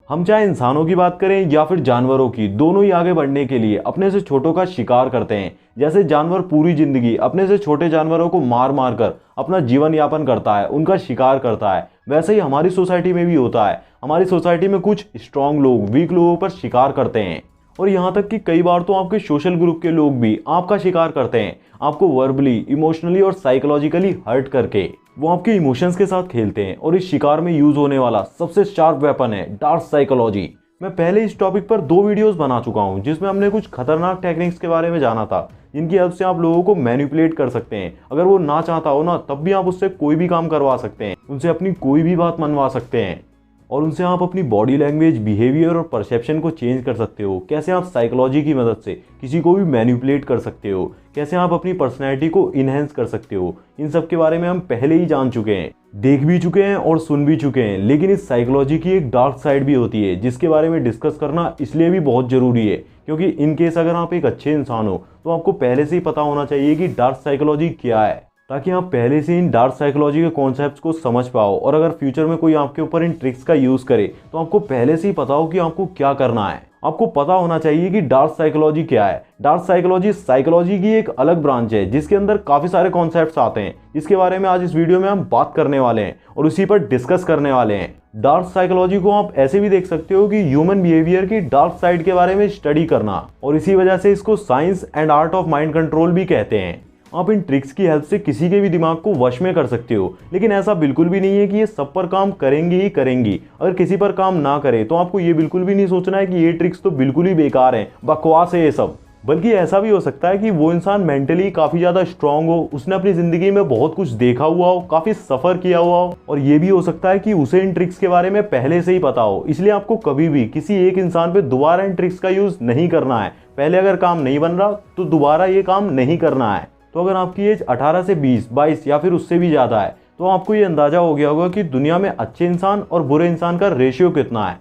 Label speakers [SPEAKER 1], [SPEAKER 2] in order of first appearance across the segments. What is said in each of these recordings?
[SPEAKER 1] हम चाहे इंसानों की बात करें या फिर जानवरों की, दोनों ही आगे बढ़ने के लिए अपने से छोटों का शिकार करते हैं। जैसे जानवर पूरी जिंदगी अपने से छोटे जानवरों को मार मार कर अपना जीवन यापन करता है, उनका शिकार करता है, वैसे ही हमारी सोसाइटी में भी होता है। हमारी सोसाइटी में कुछ स्ट्रांग लोग वीक लोगों पर शिकार करते हैं, और यहाँ तक कि कई बार तो आपके सोशल ग्रुप के लोग भी आपका शिकार करते हैं, आपको वर्बली, इमोशनली और साइकोलॉजिकली हर्ट करके। वो आपके इमोशंस के साथ खेलते हैं, और इस शिकार में यूज होने वाला सबसे शार्प वेपन है डार्क साइकोलॉजी। मैं पहले इस टॉपिक पर 2 वीडियोस बना चुका हूँ, जिसमें हमने कुछ खतरनाक टेक्निक्स के बारे में जाना था, जिनकी हेल्प से आप लोगों को मैनिपुलेट कर सकते हैं। अगर वो ना चाहता हो ना, तब भी आप उससे कोई भी काम करवा सकते हैं, उनसे अपनी कोई भी बात मनवा सकते हैं, और उनसे आप अपनी बॉडी लैंग्वेज, बिहेवियर और परसेप्शन को चेंज कर सकते हो। कैसे आप साइकोलॉजी की मदद से किसी को भी मैनिपुलेट कर सकते हो, कैसे आप अपनी पर्सनैलिटी को इनहेंस कर सकते हो, इन सब के बारे में हम पहले ही जान चुके हैं, देख भी चुके हैं और सुन भी चुके हैं। लेकिन इस साइकोलॉजी की एक डार्क साइड भी होती है, जिसके बारे में डिस्कस करना इसलिए भी बहुत ज़रूरी है, क्योंकि इन केस अगर आप एक अच्छे इंसान हो तो आपको पहले से ही पता होना चाहिए कि डार्क साइकोलॉजी क्या है, ताकि आप पहले से इन डार्क साइकोलॉजी के कॉन्सेप्ट्स को समझ पाओ। और अगर फ्यूचर में कोई आपके ऊपर इन ट्रिक्स का यूज़ करे तो आपको पहले से ही पता हो कि आपको क्या करना है। आपको पता होना चाहिए कि डार्क साइकोलॉजी क्या है। डार्क साइकोलॉजी साइकोलॉजी की एक अलग ब्रांच है, जिसके अंदर काफ़ी सारे कॉन्सेप्ट्स आते हैं, जिसके बारे में आज इस वीडियो में हम बात करने वाले हैं और उसी पर डिस्कस करने वाले हैं। डार्क साइकोलॉजी को आप ऐसे भी देख सकते हो कि ह्यूमन बिहेवियर की डार्क साइड के बारे में स्टडी करना, और इसी वजह से इसको science and art of mind control भी कहते हैं। आप इन ट्रिक्स की हेल्प से किसी के भी दिमाग को वश में कर सकते हो, लेकिन ऐसा बिल्कुल भी नहीं है कि ये सब पर काम करेंगी ही करेंगी। अगर किसी पर काम ना करे तो आपको ये बिल्कुल भी नहीं सोचना है कि ये ट्रिक्स तो बिल्कुल ही बेकार हैं, बकवास है ये सब। बल्कि ऐसा भी हो सकता है कि वो इंसान मेंटली काफ़ी ज़्यादा स्ट्रांग हो, उसने अपनी ज़िंदगी में बहुत कुछ देखा हुआ हो, काफ़ी सफ़र किया हुआ हो, और ये भी हो सकता है कि उसे इन ट्रिक्स के बारे में पहले से ही पता हो। इसलिए आपको कभी भी किसी एक इंसान पे दोबारा इन ट्रिक्स का यूज़ नहीं करना है। पहले अगर काम नहीं बन रहा तो दोबारा ये काम नहीं करना है। तो अगर आपकी एज 18 से 20, 22 या फिर उससे भी ज़्यादा है, तो आपको ये अंदाज़ा हो गया होगा कि दुनिया में अच्छे इंसान और बुरे इंसान का रेशियो कितना है।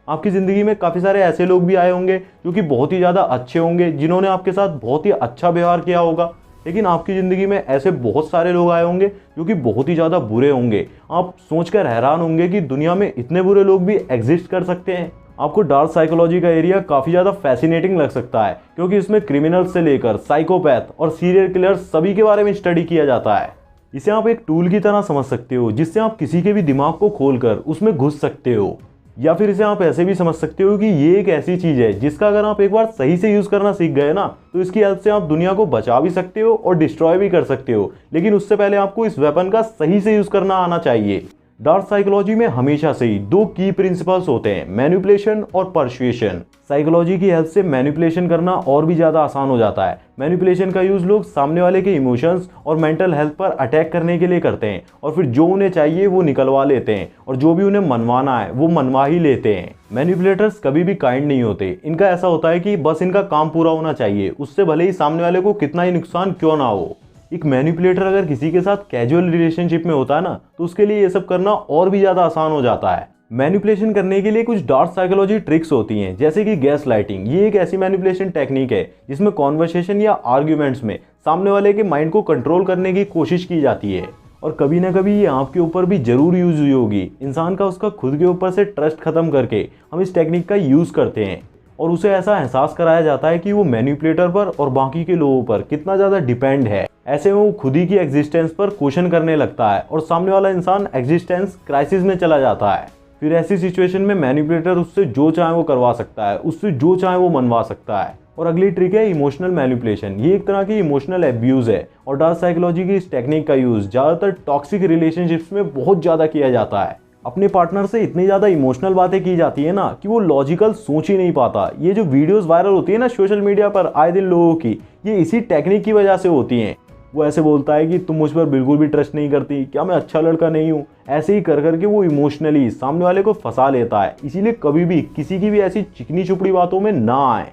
[SPEAKER 1] आपकी ज़िंदगी में काफ़ी सारे ऐसे लोग भी आए होंगे जो कि बहुत ही ज़्यादा अच्छे होंगे, जिन्होंने आपके साथ बहुत ही अच्छा व्यवहार किया होगा, लेकिन आपकी ज़िंदगी में ऐसे बहुत सारे लोग आए होंगे जो कि बहुत ही ज़्यादा बुरे होंगे। आप सोचकर हैरान होंगे कि दुनिया में इतने बुरे लोग भी एग्जिस्ट कर सकते हैं। आपको डार्क साइकोलॉजी का एरिया काफ़ी ज़्यादा फैसिनेटिंग लग सकता है, क्योंकि इसमें क्रिमिनल्स से लेकर साइकोपैथ और सीरियल किलर्स सभी के बारे में स्टडी किया जाता है। इसे आप एक टूल की तरह समझ सकते हो, जिससे आप किसी के भी दिमाग को खोलकर उसमें घुस सकते हो। या फिर इसे आप ऐसे भी समझ सकते हो कि ये एक ऐसी चीज़ है जिसका अगर आप एक बार सही से यूज़ करना सीख गए ना, तो इसकी हेल्प से आप दुनिया को बचा भी सकते हो और डिस्ट्रॉय भी कर सकते हो। लेकिन उससे पहले आपको इस वेपन का सही से यूज़ करना आना चाहिए। डार्क साइकोलॉजी में हमेशा से ही 2 की प्रिंसिपल्स होते हैं, मैनिपुलेशन और परसुएशन। साइकोलॉजी की हेल्प से मैनिपुलेशन करना और भी ज़्यादा आसान हो जाता है। मैनिपुलेशन का यूज़ लोग सामने वाले के इमोशंस और मेंटल हेल्थ पर अटैक करने के लिए करते हैं, और फिर जो उन्हें चाहिए वो निकलवा लेते हैं, और जो भी उन्हें मनवाना है वो मनवा ही लेते हैं। मैनिपुलेटर्स कभी भी काइंड नहीं होते। इनका ऐसा होता है कि बस इनका काम पूरा होना चाहिए, उससे भले ही सामने वाले को कितना ही नुकसान क्यों ना हो। एक मैनिपुलेटर अगर किसी के साथ कैजुअल रिलेशनशिप में होता है ना, तो उसके लिए ये सब करना और भी ज़्यादा आसान हो जाता है। मैनिपुलेशन करने के लिए कुछ डार्क साइकोलॉजी ट्रिक्स होती हैं, जैसे कि गैस लाइटिंग। ये एक ऐसी मैनिपुलेशन टेक्निक है जिसमें कॉन्वर्सेशन या आर्ग्यूमेंट्स में सामने वाले के माइंड को कंट्रोल करने की कोशिश की जाती है, और कभी ना कभी ये आपके ऊपर भी जरूर यूज हुई होगी। इंसान का उसका खुद के ऊपर से ट्रस्ट खत्म करके हम इस टेक्निक का यूज़ करते हैं, और उसे ऐसा एहसास कराया जाता है कि वो मैनिपुलेटर पर और बाकी के लोगों पर कितना ज़्यादा डिपेंड है। ऐसे में वो खुद ही की एग्जिस्टेंस पर क्वेश्चन करने लगता है, और सामने वाला इंसान एग्जिस्टेंस क्राइसिस में चला जाता है। फिर ऐसी सिचुएशन में मैनिपुलेटर उससे जो चाहे वो करवा सकता है, उससे जो चाहे वो मनवा सकता है। और अगली ट्रिक है इमोशनल मैनिपुलेशन। ये एक तरह की इमोशनल एब्यूज़ है, और डार्क साइकोलॉजी की इस टेक्निक का यूज़ ज़्यादातर टॉक्सिक रिलेशनशिप्स में बहुत ज़्यादा किया जाता है। अपने पार्टनर से इतनी ज़्यादा इमोशनल बातें की जाती है ना कि वो लॉजिकल सोच ही नहीं पाता। ये जो वीडियोस वायरल होती है ना सोशल मीडिया पर आए दिन लोगों की, ये इसी टेक्निक की वजह से होती हैं। वो ऐसे बोलता है कि तुम मुझ पर बिल्कुल भी ट्रस्ट नहीं करती, क्या मैं अच्छा लड़का नहीं हूँ। ऐसे ही कर करके वो इमोशनली सामने वाले को फंसा लेता है। इसीलिए कभी भी किसी की भी ऐसी चिकनी चुपड़ी बातों में ना आए।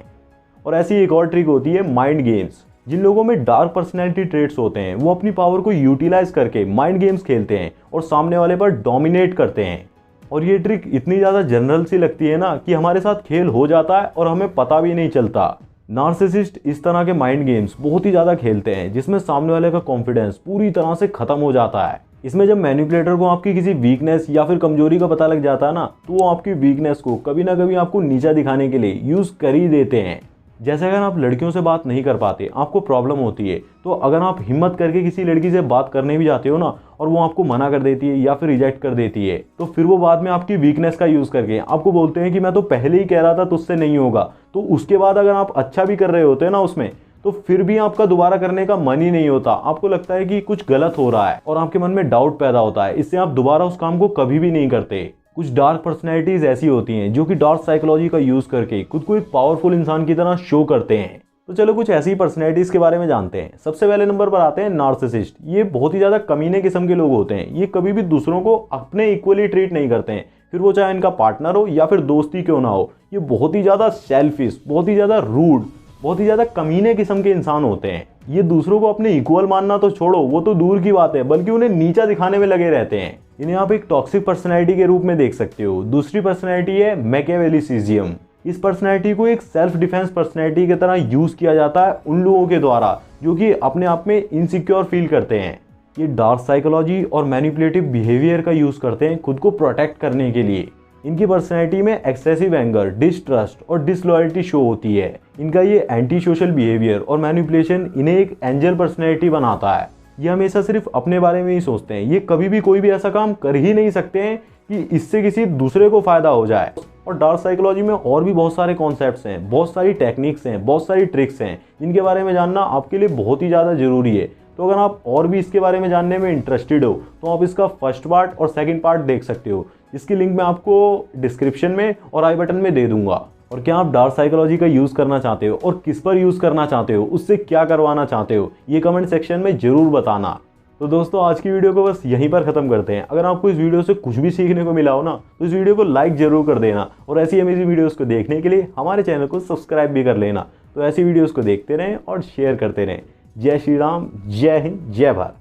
[SPEAKER 1] और ऐसी एक और ट्रिक होती है माइंड गेम्स। जिन लोगों में डार्क पर्सनैलिटी ट्रेट्स होते हैं, वो अपनी पावर को यूटिलाइज करके माइंड गेम्स खेलते हैं और सामने वाले पर डोमिनेट करते हैं। और ये ट्रिक इतनी ज़्यादा जनरल सी लगती है ना कि हमारे साथ खेल हो जाता है और हमें पता भी नहीं चलता। नार्सिसिस्ट इस तरह के माइंड गेम्स बहुत ही ज़्यादा खेलते हैं, जिसमें सामने वाले का कॉन्फिडेंस पूरी तरह से ख़त्म हो जाता है। इसमें जब मैनिपुलेटर को आपकी किसी वीकनेस या फिर कमजोरी का पता लग जाता है ना, तो वो आपकी वीकनेस को कभी ना कभी आपको नीचा दिखाने के लिए यूज़ कर ही देते हैं। जैसे अगर आप लड़कियों से बात नहीं कर पाते, आपको प्रॉब्लम होती है, तो अगर आप हिम्मत करके किसी लड़की से बात करने भी जाते हो ना और वो आपको मना कर देती है या फिर रिजेक्ट कर देती है, तो फिर वो बाद में आपकी वीकनेस का यूज़ करके आपको बोलते हैं कि मैं तो पहले ही कह रहा था तुझसे नहीं होगा। तो उसके बाद अगर आप अच्छा भी कर रहे होते हैं ना उसमें, तो फिर भी आपका दोबारा करने का मन ही नहीं होता। आपको लगता है कि कुछ गलत हो रहा है और आपके मन में डाउट पैदा होता है। इससे आप दोबारा उस काम को कभी भी नहीं करते। कुछ डार्क पर्सनैलिटीज ऐसी होती हैं जो कि डार्क साइकोलॉजी का यूज करके खुद को एक पावरफुल इंसान की तरह शो करते हैं। तो चलो कुछ ऐसी पर्सनैलिटीज के बारे में जानते हैं। सबसे पहले नंबर पर आते हैं नार्सिसिस्ट। ये बहुत ही ज्यादा कमीने किस्म के लोग होते हैं। ये कभी भी दूसरों को अपने इक्वली ट्रीट नहीं करते हैं, फिर वो चाहे इनका पार्टनर हो या फिर दोस्ती क्यों ना हो। ये बहुत ही ज्यादा सेल्फिश, बहुत ही ज्यादा रूड, बहुत ही ज्यादा कमीने किस्म के इंसान होते हैं। ये दूसरों को अपने इक्वल मानना तो छोड़ो, वो तो दूर की बात है, बल्कि उन्हें नीचा दिखाने में लगे रहते हैं। इन्हें आप एक टॉक्सिक पर्सनैलिटी के रूप में देख सकते हो। दूसरी पर्सनैलिटी है मैकियावेलिसिज्म। इस पर्सनैलिटी को एक सेल्फ डिफेंस पर्सनैलिटी की तरह यूज किया जाता है उन लोगों के द्वारा जो कि अपने आप में इनसिक्योर फील करते हैं। ये डार्क साइकोलॉजी और मैनिपुलेटिव बिहेवियर का यूज करते हैं खुद को प्रोटेक्ट करने के लिए। इनकी पर्सनैलिटी में एक्सेसिव एंगर, डिसट्रस्ट और डिसलॉयल्टी शो होती है। इनका ये एंटी सोशल बिहेवियर और मैनिपुलेशन इन्हें एक एंजल पर्सनैलिटी बनाता है। ये हमेशा सिर्फ अपने बारे में ही सोचते हैं। ये कभी भी कोई भी ऐसा काम कर ही नहीं सकते हैं कि इससे किसी दूसरे को फायदा हो जाए। और डार्क साइकोलॉजी में और भी बहुत सारे कॉन्सेप्ट्स हैं, बहुत सारी टेक्निक्स हैं, बहुत सारी ट्रिक्स हैं, जिनके बारे में जानना आपके लिए बहुत ही ज़्यादा ज़रूरी है। तो अगर आप और भी इसके बारे में जानने में इंटरेस्टेड हो तो आप इसका फर्स्ट पार्ट और सेकंड पार्ट देख सकते हो, जिसकी लिंक मैं आपको डिस्क्रिप्शन में और आई बटन में दे दूंगा। और क्या आप डार्क साइकोलॉजी का यूज़ करना चाहते हो और किस पर यूज़ करना चाहते हो, उससे क्या करवाना चाहते हो, ये कमेंट सेक्शन में ज़रूर बताना। तो दोस्तों आज की वीडियो को बस यहीं पर ख़त्म करते हैं। अगर आपको इस वीडियो से कुछ भी सीखने को मिला हो ना, तो इस वीडियो को लाइक ज़रूर कर देना और ऐसी अमेजिंग वीडियोज़ को देखने के लिए हमारे चैनल को सब्सक्राइब भी कर लेना। तो ऐसी वीडियोज़ को देखते रहें और शेयर करते रहें। जय श्री राम, जय हिंद, जय भारत।